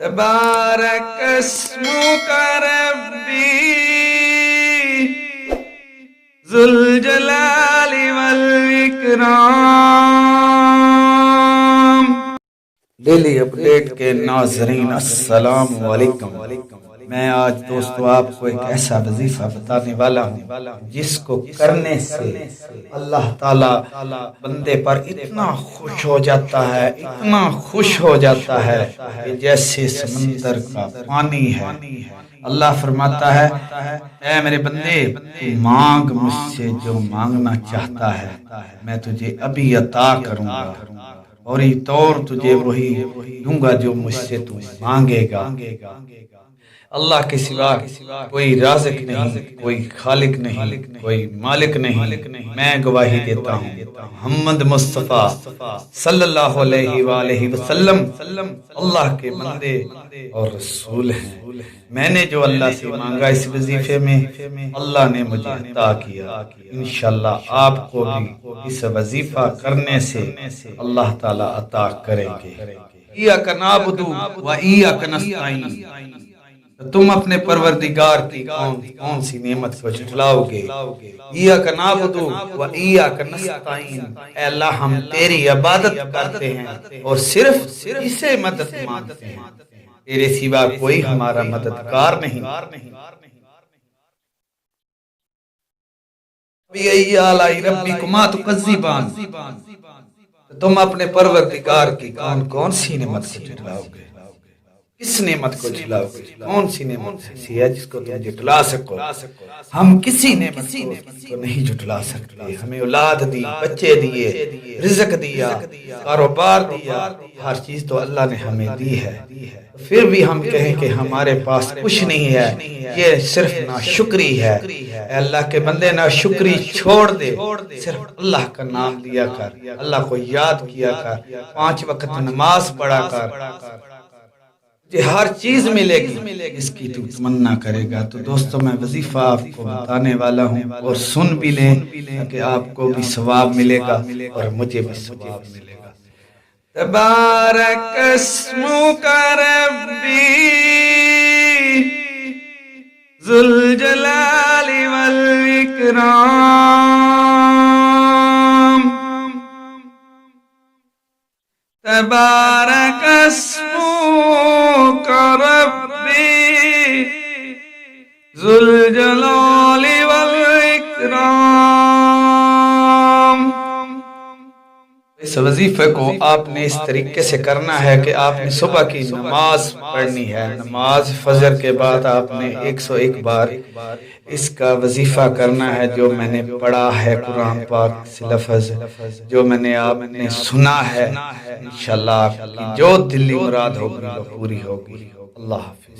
تبارك اسمك ربي ذو الجلال والإکرام۔ ڈیلی اپڈیٹ کے ناظرین السلام علیکم۔ میں آج دوستو آپ کو ایک ایسا وظیفہ بتانے والا ہوں جس کو کرنے سے اللہ تعالی بندے پر اتنا خوش ہو جاتا ہے، اتنا خوش ہو جاتا ہے کہ جیسے سمندر کا پانی ہے۔ اللہ فرماتا ہے اے میرے بندے، تو مانگ مجھ سے جو مانگنا چاہتا ہے میں تجھے ابھی عطا کروں گا، اور یہ طور تجھے وہی دوں گا جو مجھ سے تو مانگے گا۔ اللہ کے سوا کوئی رازق نہیں، کوئی خالق نہیں، کوئی مالک نہیں۔ میں گواہی دیتا ہوں محمد مصطفیٰ صلی اللہ علیہ وآلہ وسلم اللہ کے بندے اور رسول ہیں۔ میں نے جو اللہ سے مانگا اس وظیفے میں، اللہ نے مجھے عطا کیا۔ انشاءاللہ آپ کو بھی اس وظیفہ کرنے سے اللہ تعالی عطا کریں گے۔ ایاک نعبد و ایاک نستعین۔ تم اپنے پروردگار کی کون سی نعمت کو جھٹلاؤ گے؟ ایاک نعبد و ایاک نستعین، اے اللہ ہم تیری عبادت کرتے ہیں اور صرف اسے مدد مانگتے ہیں، تیرے سوا کوئی ہمارا مددگار نہیں۔ فَبِأَيِّ آلَاءِ رَبِّكُمَا تُكَذِّبَانِ۔ تم اپنے پروردگار کی کون سی نعمت کو جھٹلاؤ گے؟ کس نعمت کو جھٹلاؤ گے؟ کون سی نعمت ایسی ہے جس کو تم جھٹلا سکو؟ ہم کسی نعمت کو نہیں جھٹلا سکتے۔ ہمیں اولاد دی، بچے دیے، رزق دیا، کاروبار دیا، ہر چیز تو اللہ نے ہمیں دی ہے، پھر بھی ہم کہیں کہ ہمارے پاس کچھ نہیں ہے، یہ صرف ناشکری ہے۔ اے اللہ کے بندے، ناشکری چھوڑ دے، صرف اللہ کا نام لیا کر، اللہ کو یاد کیا کر، 5 وقت نماز پڑھا کر، ہر چیز ملے گی اس کی تو تمنا کرے گا۔ تو دوستو میں وظیفہ آپ کو بتانے والا ہوں، اور سن بھی لیں کہ آپ کو بھی ثواب ملے گا اور مجھے بھی ثواب ملے گا۔ تبارک اسمک ربی ذو الجلال والاکرام۔ تبارک اسمک ربی ذو الجلال والاکرام۔ اس وظیفے کو آپ نے اس طریقے سے کرنا ہے کہ آپ نے صبح کی نماز پڑھنی ہے، نماز فجر کے بعد آپ نے 101 بار اس کا وظیفہ کرنا ہے، جو میں نے پڑھا ہے قرآن پاک سے لفظ، جو میں نے آپ نے سنا ہے، انشاءاللہ آپ کی جو دلی مراد ہوگی وہ پوری ہوگی۔ اللہ حافظ۔